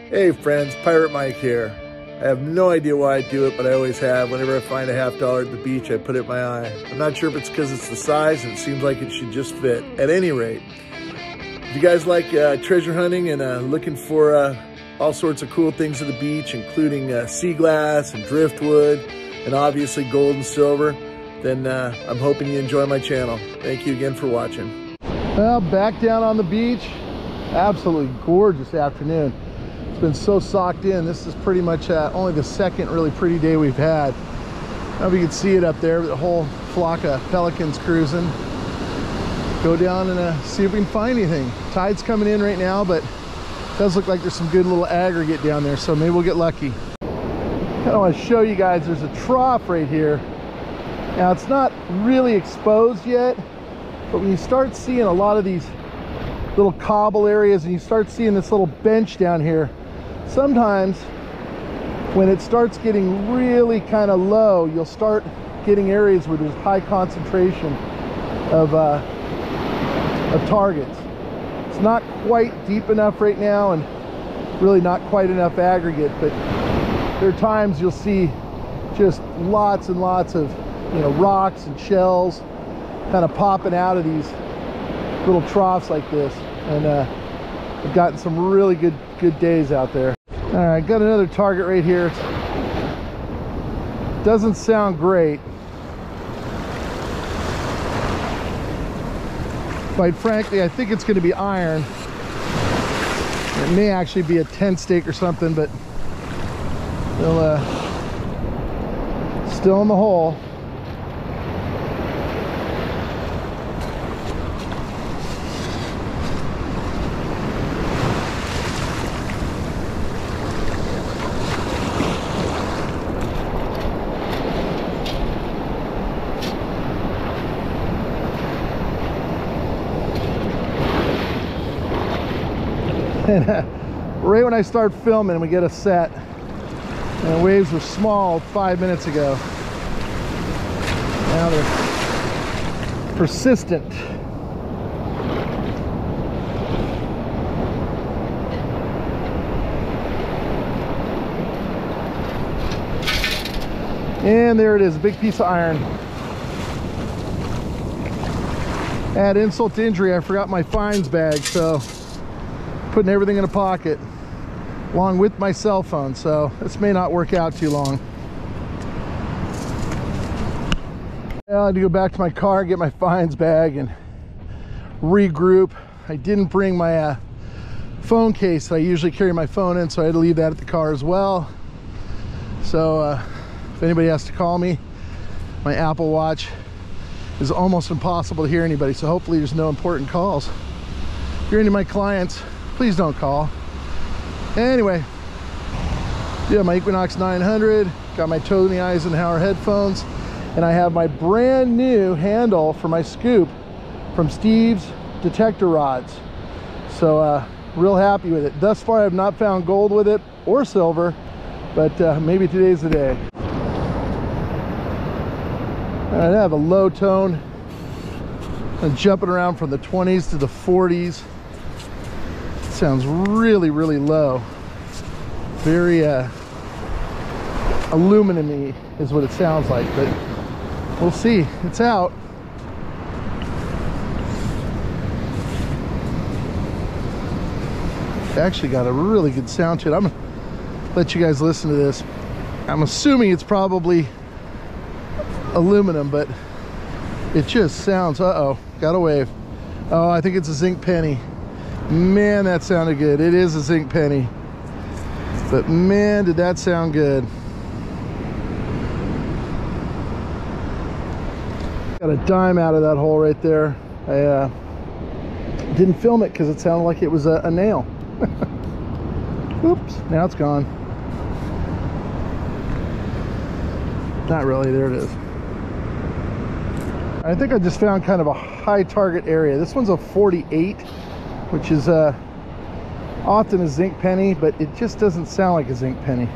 Hey friends, Pirate Mike here. I have no idea why I do it, but I always have. Whenever I find a $50 at the beach, I put it in my eye. I'm not sure if it's because it's the size and it seems like it should just fit. At any rate, if you guys like treasure hunting and looking for all sorts of cool things at the beach, including sea glass and driftwood, and obviously gold and silver, then I'm hoping you enjoy my channel. Thank you again for watching. Well, back down on the beach. Absolutely gorgeous afternoon. It's been so socked in. This is pretty much only the second really pretty day we've had. I don't know if you can see it up there, the whole flock of pelicans cruising. Go down and see if we can find anything. Tide's coming in right now, but it does look like there's some good little aggregate down there, so maybe we'll get lucky. I want to show you guys, there's a trough right here. Now it's not really exposed yet, but when you start seeing a lot of these little cobble areas and you start seeing this little bench down here, sometimes when it starts getting really kind of low, you'll start getting areas where there's high concentration of targets. It's not quite deep enough right now and really not quite enough aggregate, but there are times you'll see just lots and lots of, you know, rocks and shells kind of popping out of these little troughs like this, and I've gotten some really good days out there. All right, got another target right here. Doesn't sound great. Quite frankly, I think it's going to be iron. It may actually be a 10 stake or something, but they'll still in the hole. And right when I start filming, we get a set, and the waves were small 5 minutes ago. Now they're persistent. And there it is, a big piece of iron. Add insult to injury, I forgot my fines bag, so putting everything in a pocket along with my cell phone, so this may not work out too long. I had to go back to my car, get my fines bag and regroup. I didn't bring my phone case that I usually carry my phone in, so I had to leave that at the car as well. So if anybody has to call me, my Apple Watch is almost impossible to hear anybody, so hopefully there's no important calls. If you're any of my clients, please don't call. Anyway, yeah, my EQUINOX 900, got my Tony Eisenhower headphones, and I have my brand new handle for my scoop from Steve's Detector Rods. So real happy with it. Thus far, I've not found gold with it or silver, but maybe today's the day. I have a low tone. I'm jumping around from the 20s to the 40s. Sounds really low, very aluminum-y is what it sounds like, but we'll see. It's out. It actually got a really good sound to it. I'm gonna let you guys listen to this. I'm assuming it's probably aluminum, but it just sounds, uh-oh, got a wave. Oh, I think it's a zinc penny. Man, that sounded good. It is a zinc penny, but man, did that sound good. Got a dime out of that hole right there. I didn't film it because it sounded like it was a nail. Oops, now it's gone. Not really, there it is. I think I just found kind of a high target area. This one's a 48. Which is often a zinc penny, but it just doesn't sound like a zinc penny.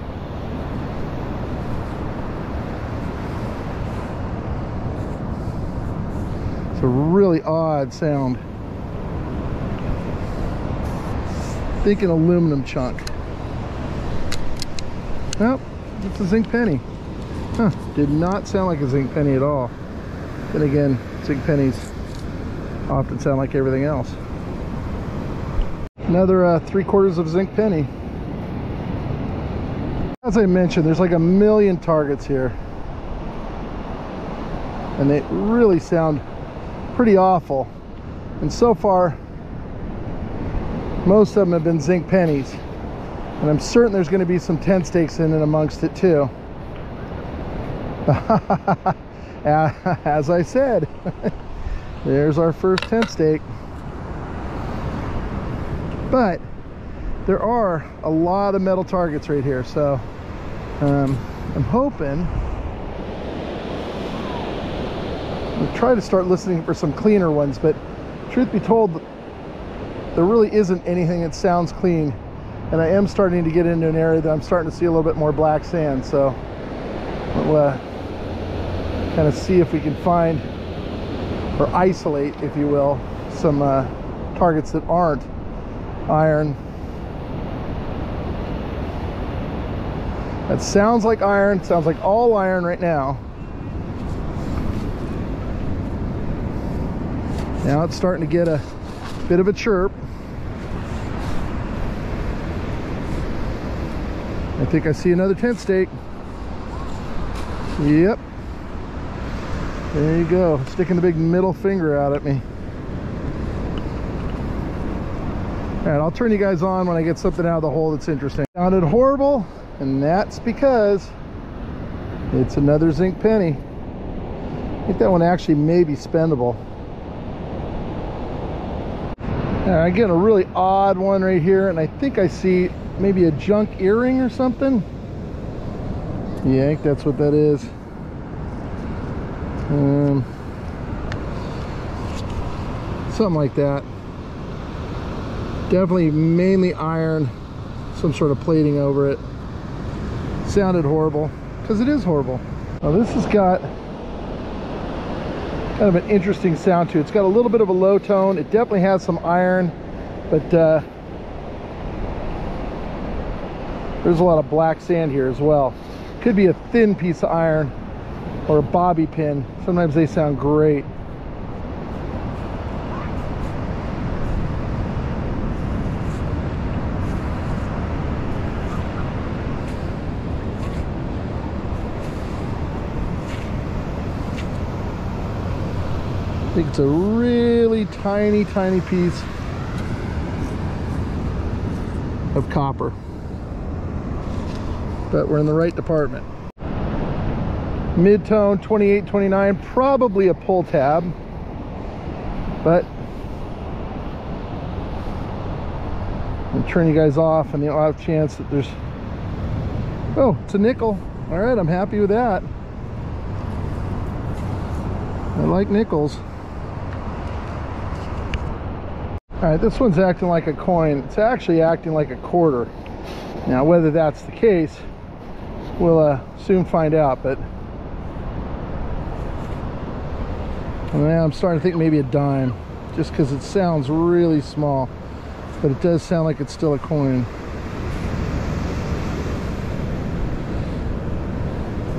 It's a really odd sound. I think an aluminum chunk. Nope, it's a zinc penny. Huh, did not sound like a zinc penny at all. Then again, zinc pennies often sound like everything else. Another 3/4 of zinc penny. As I mentioned, there's like a million targets here. And they really sound pretty awful. And so far, most of them have been zinc pennies. And I'm certain there's going to be some tent stakes in and amongst it too. As I said, there's our first tent stake. But there are a lot of metal targets right here, so I'm hoping I'll try to start listening for some cleaner ones, but truth be told, there really isn't anything that sounds clean, and I am starting to get into an area that I'm starting to see a little bit more black sand, so we'll kind of see if we can find or isolate, if you will, some targets that aren't iron. That sounds like iron, sounds like all iron right now. Now it's starting to get a bit of a chirp. I think I see another tent stake. Yep. There you go, sticking the big middle finger out at me. All right, I'll turn you guys on when I get something out of the hole that's interesting. Sounded horrible, and that's because it's another zinc penny. I think that one actually may be spendable. I get a really odd one right here, and I think I see maybe a junk earring or something. Yeah, I think that's what that is. Something like that. Definitely mainly iron, some sort of plating over it. Sounded horrible, because it is horrible. Now this has got kind of an interesting sound to it. It's got a little bit of a low tone. It definitely has some iron, but there's a lot of black sand here as well. Could be a thin piece of iron or a bobby pin. Sometimes they sound great. I think it's a really tiny piece of copper, but we're in the right department. Mid-tone 2829, probably a pull tab, but I'm turn you guys off on the off chance that there's, oh, it's a nickel. All right, I'm happy with that. I like nickels. All right, this one's acting like a coin. It's actually acting like a quarter. Now, whether that's the case, we'll soon find out, but now I'm starting to think maybe a dime, just because it sounds really small, but it does sound like it's still a coin.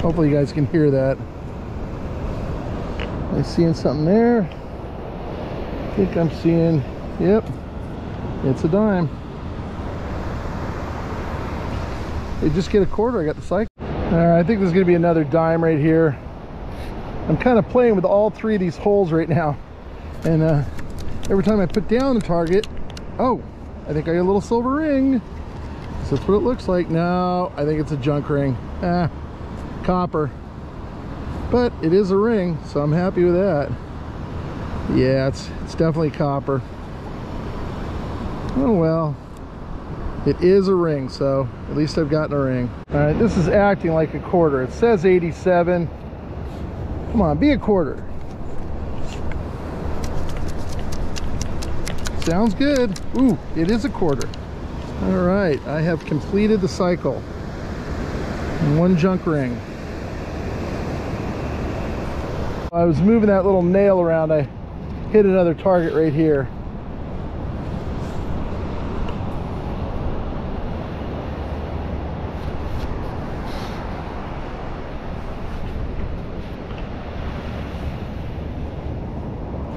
Hopefully you guys can hear that. Am I seeing something there? I think I'm seeing, yep, it's a dime. Hey, just get a quarter, I got the cycle. All right, I think there's gonna be another dime right here. I'm kind of playing with all three of these holes right now. And every time I put down the target, oh, I think I got a little silver ring. So that's what it looks like. No, I think it's a junk ring. Copper. But it is a ring, so I'm happy with that. Yeah, it's definitely copper. Oh well, it is a ring, so at least I've gotten a ring. All right, this is acting like a quarter. It says 87. Come on, be a quarter. Sounds good. Ooh, it is a quarter. All right, I have completed the cycle. One junk ring. I was moving that little nail around, I hit another target right here.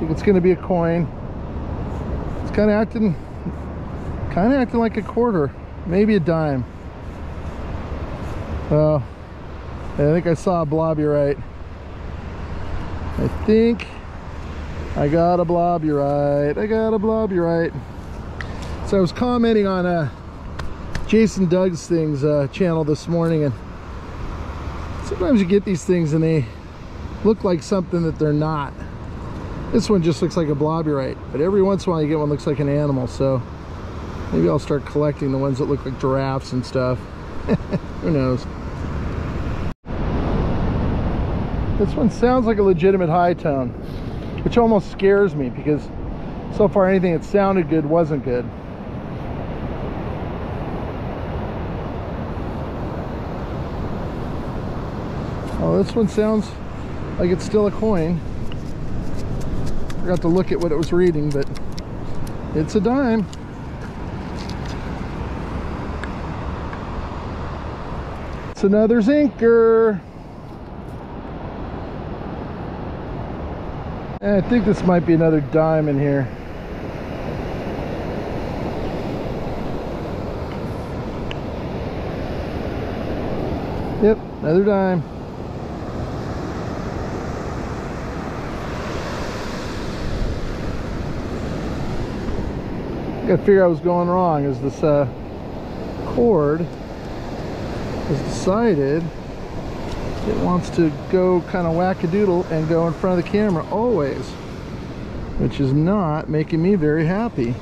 think it's going to be a coin. It's kind of acting like a quarter, maybe a dime. Oh, I think I saw a blobberite. I think I got a blobberite. I got a blobberite. So I was commenting on Jason Doug's things channel this morning, and sometimes you get these things and they look like something that they're not. This one just looks like a blobberite, but every once in a while you get one that looks like an animal, so maybe I'll start collecting the ones that look like giraffes and stuff. Who knows? This one sounds like a legitimate high tone, which almost scares me because so far anything that sounded good wasn't good. Oh, this one sounds like it's still a coin. Forgot to look at what it was reading, but it's a dime. It's another zinker. And I think this might be another dime in here. Yep, another dime. I gotta figure out what's going wrong. Is this cord has decided it wants to go kind of wackadoodle and go in front of the camera always, which is not making me very happy.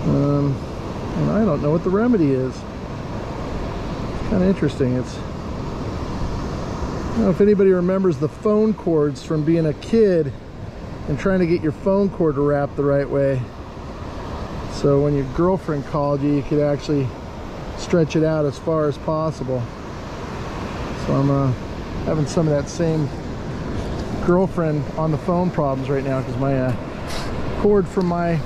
And I don't know what the remedy is. It's kind of interesting. I don't know if anybody remembers the phone cords from being a kid and trying to get your phone cord to wrap the right way. So when your girlfriend called you, you could actually stretch it out as far as possible. So I'm having some of that same girlfriend on the phone problems right now because my cord from my...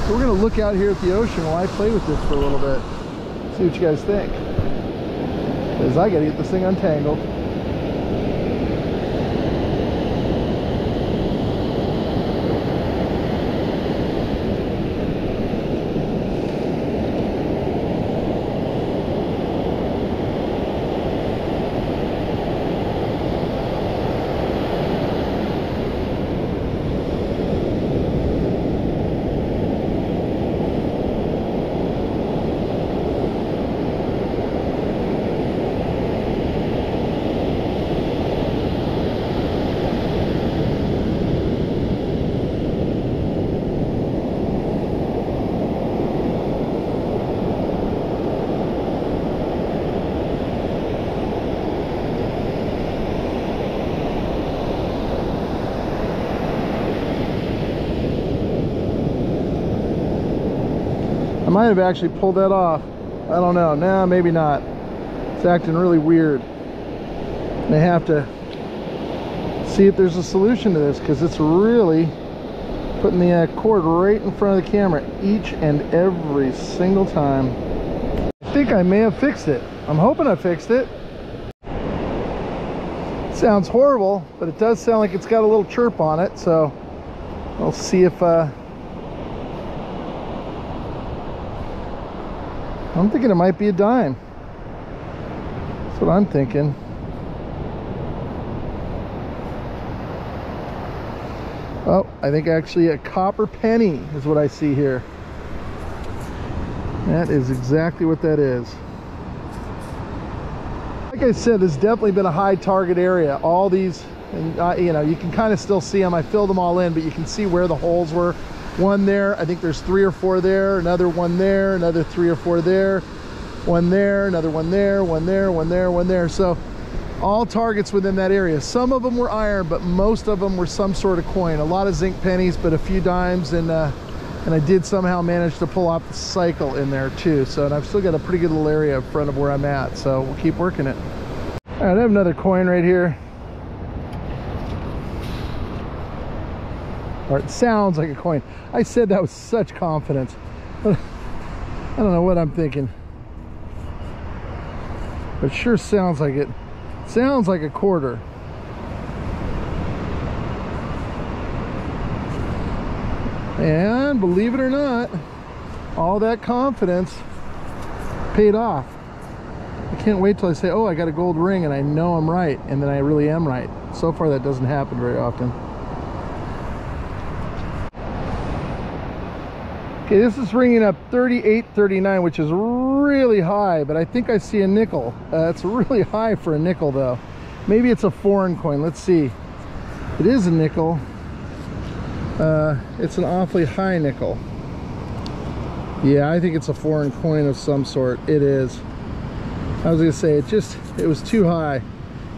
We're going to look out here at the ocean while I play with this for a little bit. See what you guys think. Because I got to get this thing untangled. I might have actually pulled that off. I don't know. Nah, maybe not. It's acting really weird. I have to see if there's a solution to this because it's really putting the cord right in front of the camera each and every single time. I think I may have fixed it. I'm hoping I fixed it. It sounds horrible, but it does sound like it's got a little chirp on it, so I'll see if I'm thinking it might be a dime. That's what I'm thinking. Oh, I think actually a copper penny is what I see here. That is exactly what that is. Like I said, there's definitely been a high target area. All these, and you know, you can kind of still see them. I filled them all in, but you can see where the holes were. One there, I think there's 3 or 4 there, another one there, another 3 or 4 there, one there, another one there, one there, one there, one there. So all targets within that area. Some of them were iron, but most of them were some sort of coin. A lot of zinc pennies, but a few dimes, and I did somehow manage to pull off the cycle in there too. So, and I've still got a pretty good little area in front of where I'm at, so we'll keep working it. All right, I have another coin right here. Or it sounds like a coin. I said that with such confidence, but I don't know what I'm thinking. But it sure sounds like it. Sounds like a quarter. And believe it or not, all that confidence paid off. I can't wait till I say, oh, I got a gold ring and I know I'm right, and then I really am right. So far that doesn't happen very often. Okay, this is ringing up 38.39, which is really high, but I think I see a nickel. It's really high for a nickel though. Maybe it's a foreign coin. Let's see. It is a nickel. It's an awfully high nickel. Yeah, I think it's a foreign coin of some sort. It is. I was gonna say, it was too high.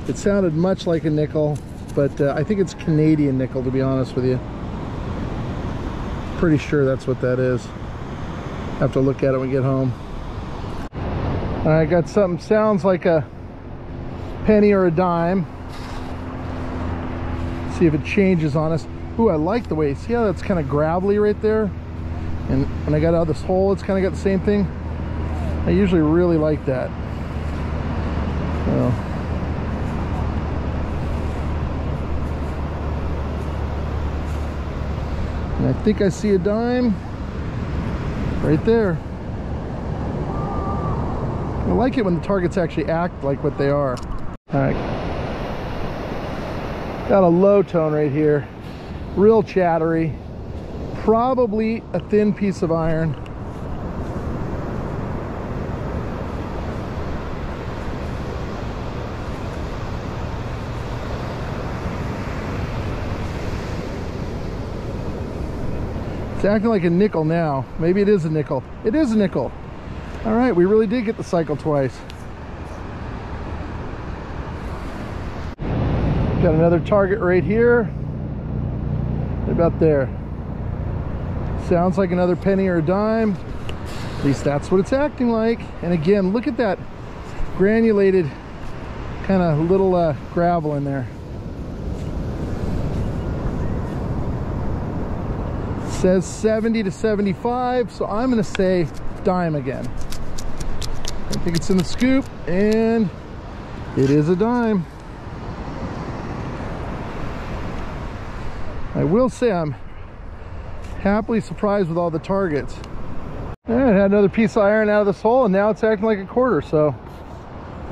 It sounded much like a nickel, but I think it's Canadian nickel, to be honest with you. Pretty sure that's what that is. Have to look at it when we get home. All right, got something sounds like a penny or a dime. See if it changes on us. Ooh, I like the way, see how that's kind of gravelly right there? And when I got out of this hole, it's kind of got the same thing. I usually really like that. So. And I think I see a dime right there. I like it when the targets actually act like what they are. All right. Got a low tone right here. Real chattery. Probably a thin piece of iron. It's acting like a nickel now. Maybe it is a nickel. It is a nickel. All right, we really did get the cycle twice. Got another target right here. About there. Sounds like another penny or a dime. At least that's what it's acting like. And again, look at that granulated kind of little gravel in there. It says 70 to 75, so I'm going to say dime again. I think it's in the scoop, and it is a dime. I will say I'm happily surprised with all the targets. And I had another piece of iron out of this hole, and now it's acting like a quarter, so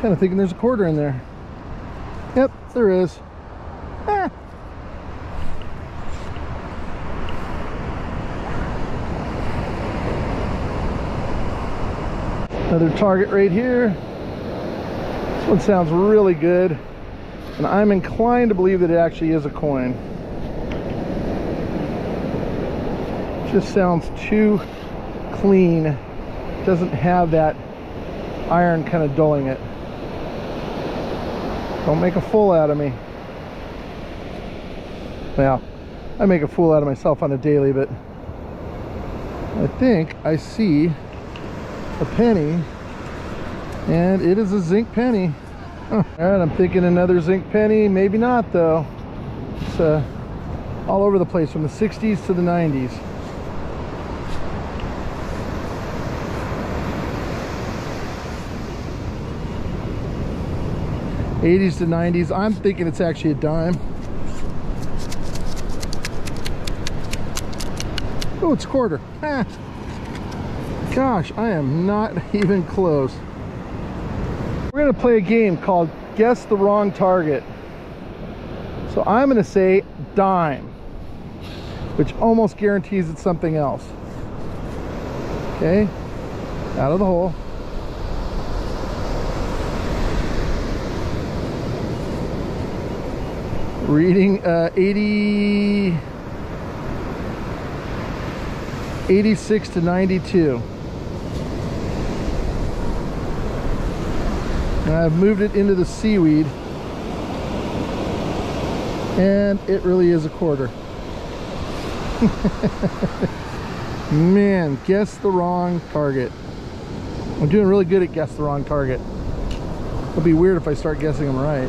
kind of thinking there's a quarter in there. Yep, there is. Ah. Another target right here. This one sounds really good, and I'm inclined to believe that it actually is a coin. Just sounds too clean. Doesn't have that iron kind of dulling it. Don't make a fool out of me. Well, I make a fool out of myself on a daily, but I think I see a penny, and it is a zinc penny. All right, I'm thinking another zinc penny. Maybe not though. It's all over the place from the 60s to the 90s. '80s to 90s. I'm thinking it's actually a dime. Oh, it's a quarter. Ah. Gosh, I am not even close. We're gonna play a game called Guess the Wrong Target. So I'm gonna say dime, which almost guarantees it's something else. Okay, out of the hole. Reading 86 to 92. And I've moved it into the seaweed, and it really is a quarter. Man, guess the wrong target. I'm doing really good at guess the wrong target. It'll be weird if I start guessing them right.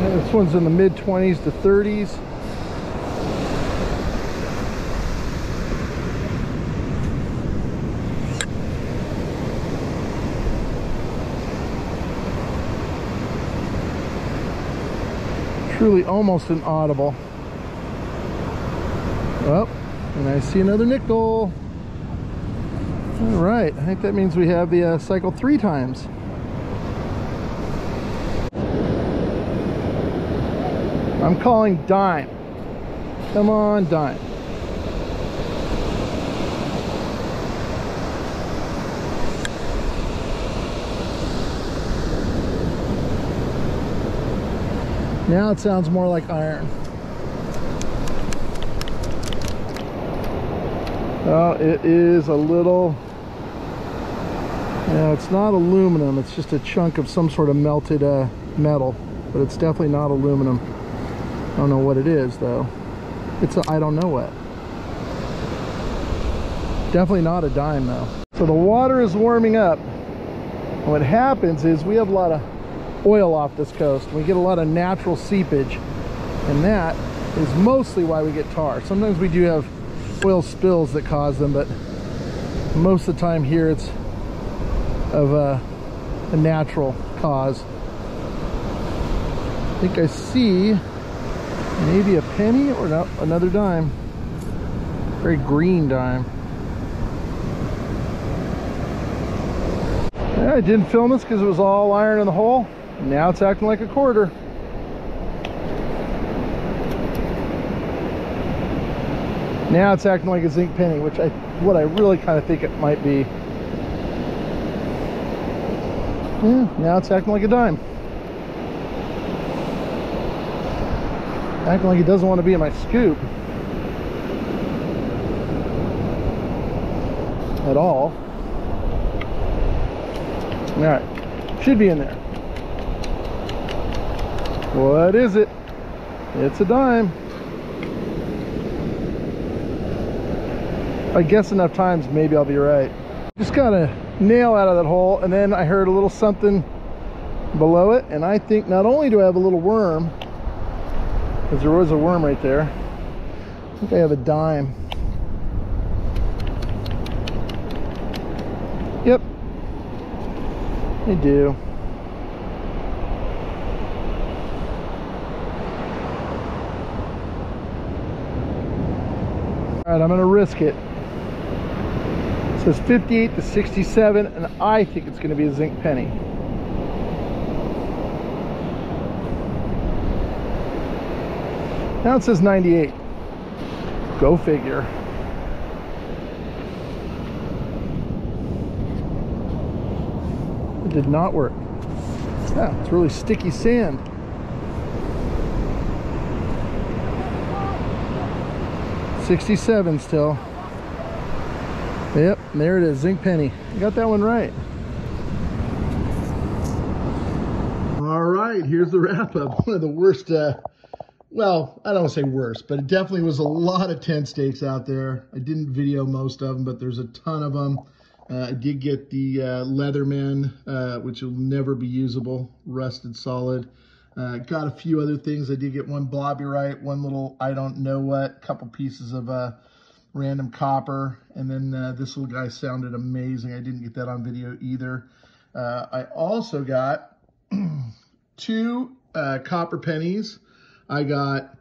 This one's in the mid-20s to 30s. truly almost inaudible. Oh, and I see another nickel. All right, I think that means we have the cycle 3 times. I'm calling dime. Come on, dime. Now it sounds more like iron. Oh, it is a little, yeah, it's not aluminum, it's just a chunk of some sort of melted metal, but it's definitely not aluminum. I don't know what it is though. It's a, I don't know what. Definitely not a dime though. So the water is warming up. And what happens is we have a lot of oil off this coast. We get a lot of natural seepage, and that is mostly why we get tar. Sometimes we do have oil spills that cause them, but most of the time here it's of a natural cause. I think I see maybe a penny or no, another dime. Very green dime. Yeah, I didn't film this because it was all iron in the hole. Now it's acting like a quarter. Now it's acting like a zinc penny, which what I really kind of think it might be. Yeah, now it's acting like a dime. Acting like it doesn't want to be in my scoop at all. All right, should be in there. What is it? It's a dime. If I guess enough times, maybe I'll be right. Just got a nail out of that hole, and then I heard a little something below it, and I think not only do I have a little worm, because there was a worm right there, I think I have a dime. Yep, I do. All right, I'm gonna risk it. It says 58 to 67, and I think it's gonna be a zinc penny. Now it says 98. Go figure. It did not work. Yeah, it's really sticky sand. $67 still. Yep, there it is, zinc penny. You got that one right. All right, here's the wrap up. One of the worst, well, I don't want to say worst, but it definitely was a lot of tent stakes out there. I didn't video most of them, but there's a ton of them. I did get the Leatherman, which will never be usable, rusted solid. Got a few other things. I did get one blobberite, one little I don't know what, couple pieces of random copper, and then this little guy sounded amazing. I didn't get that on video either. I also got 2 copper pennies. I got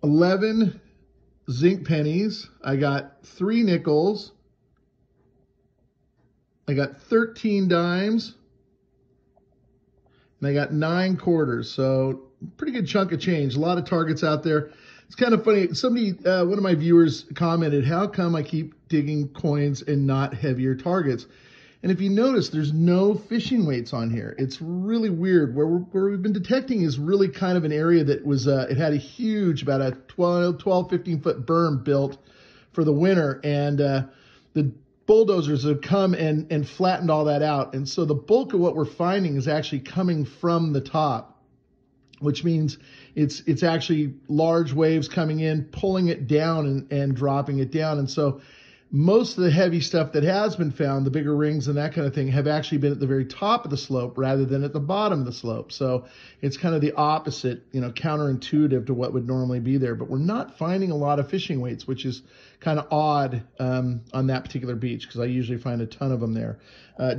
11 zinc pennies. I got 3 nickels. I got 13 dimes. And I got 9 quarters. So pretty good chunk of change. A lot of targets out there. It's kind of funny. Somebody, one of my viewers commented, how come I keep digging coins and not heavier targets? And if you notice, there's no fishing weights on here. It's really weird. Where we've been detecting is really kind of an area that was, it had a huge, about a 12, 15 foot berm built for the winter. And the bulldozers have come and flattened all that out. And so the bulk of what we're finding is actually coming from the top, which means it's actually large waves coming in, pulling it down and dropping it down. And so most of the heavy stuff that has been found, the bigger rings and that kind of thing, have actually been at the very top of the slope rather than at the bottom of the slope. So it's kind of the opposite, you know, counterintuitive to what would normally be there. But we're not finding a lot of fishing weights, which is kind of odd on that particular beach, because I usually find a ton of them there.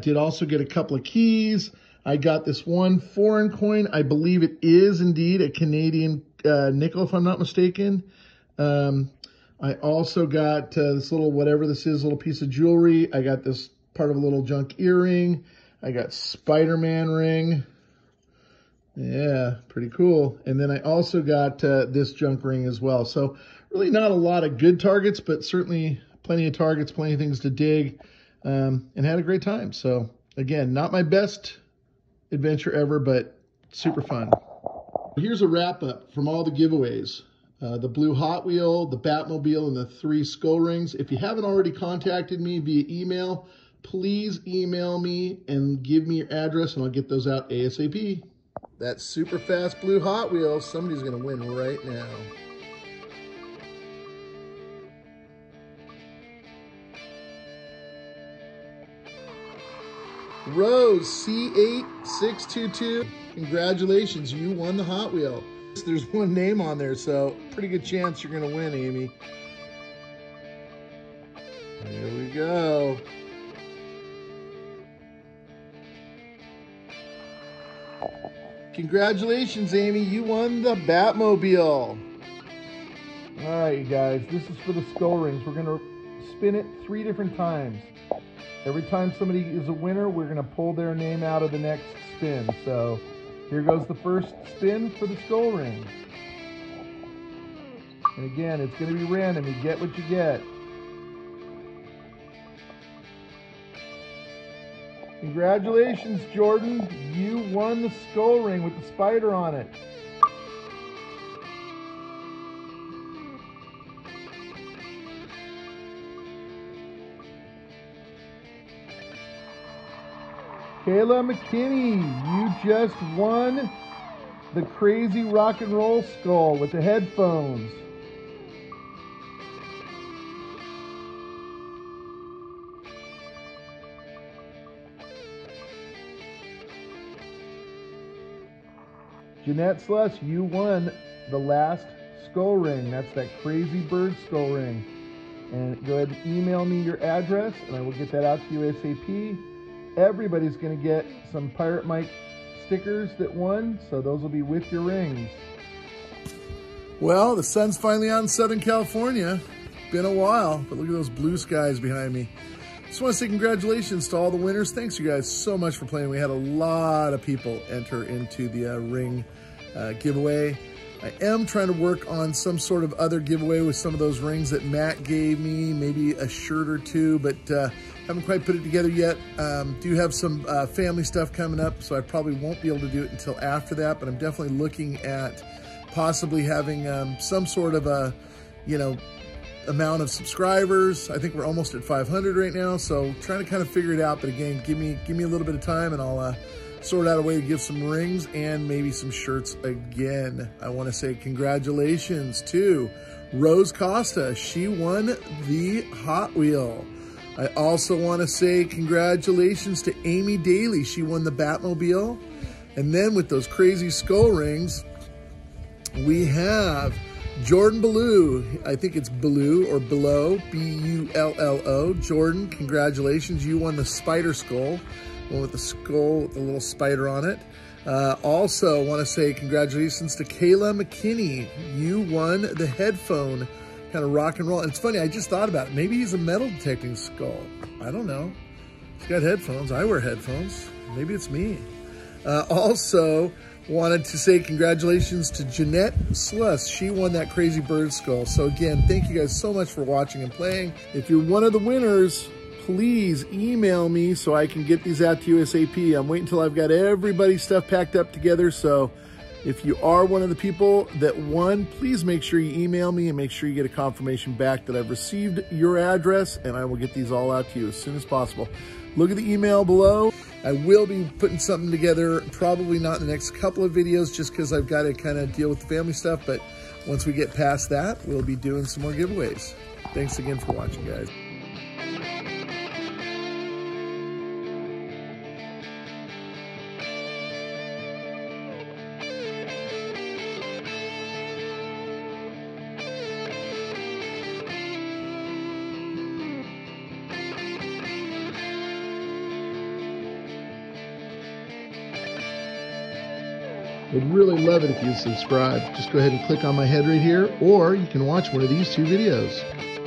Did also get a couple of keys. I got this one foreign coin. I believe it is indeed a Canadian nickel, if I'm not mistaken. I also got this little, whatever this is, little piece of jewelry. I got this part of a little junk earring. I got Spider-Man ring. Yeah, pretty cool. And then I also got this junk ring as well. So really not a lot of good targets, but certainly plenty of targets, plenty of things to dig, and had a great time. So again, not my best adventure ever, but super fun. Here's a wrap up from all the giveaways. The blue Hot Wheel, the Batmobile, and the 3 skull rings. If you haven't already contacted me via email, please email me and give me your address and I'll get those out ASAP. That super fast blue Hot Wheel, somebody's gonna win right now. Rose C8622, congratulations, you won the Hot Wheel. There's one name on there, so pretty good chance you're gonna win, Amy. Here we go. Congratulations, Amy, you won the Batmobile. All right, you guys, this is for the skull rings. We're gonna spin it 3 different times. Every time somebody is a winner, we're gonna pull their name out of the next spin. So here goes the first spin for the skull ring. And again, it's gonna be random. You get what you get. Congratulations, Jordan. You won the skull ring with the spider on it. Kayla McKinney, you just won the crazy rock and roll skull with the headphones. Jeanette Sluss, you won the last skull ring. That's that crazy bird skull ring. And go ahead and email me your address and I will get that out to you ASAP. Everybody's going to get some Pirate Mike stickers that won, so those will be with your rings. Well, the sun's finally out in Southern California. Been a while, but look at those blue skies behind me. Just want to say congratulations to all the winners. Thanks you guys so much for playing. We had a lot of people enter into the ring giveaway. I am trying to work on some sort of other giveaway with some of those rings that Matt gave me, maybe a shirt or two, but haven't quite put it together yet. Do have some family stuff coming up, so I probably won't be able to do it until after that, but I'm definitely looking at possibly having some sort of a, amount of subscribers. I think we're almost at 500 right now, so trying to kind of figure it out, but again, give me a little bit of time and I'll sort out a way to give some rings and maybe some shirts again. I want to say congratulations to Rose Costa. She won the Hot Wheel. I also want to say congratulations to Amy Daly. She won the Batmobile. And then with those crazy skull rings, we have Jordan Ballou. I think it's Ballou or Below, B-U-L-L-O. Jordan, congratulations. You won the spider skull. One with the skull, with the little spider on it. Also want to say congratulations to Kayla McKinney. You won the headphone, kind of rock and roll. And it's funny, I just thought about it. Maybe he's a metal detecting skull. I don't know. He's got headphones. I wear headphones. Maybe it's me. Also wanted to say congratulations to Jeanette Sluss. She won that crazy bird skull. So again, thank you guys so much for watching and playing. If you're one of the winners, please email me so I can get these out to you ASAP. I'm waiting until I've got everybody's stuff packed up together. So if you are one of the people that won, please make sure you email me and make sure you get a confirmation back that I've received your address, and I will get these all out to you as soon as possible. Look at the email below. I will be putting something together, probably not in the next couple of videos just because I've got to kind of deal with the family stuff. But once we get past that, we'll be doing some more giveaways. Thanks again for watching, guys. Would really love it if you'd subscribe. Just go ahead and click on my head right here, or you can watch one of these two videos.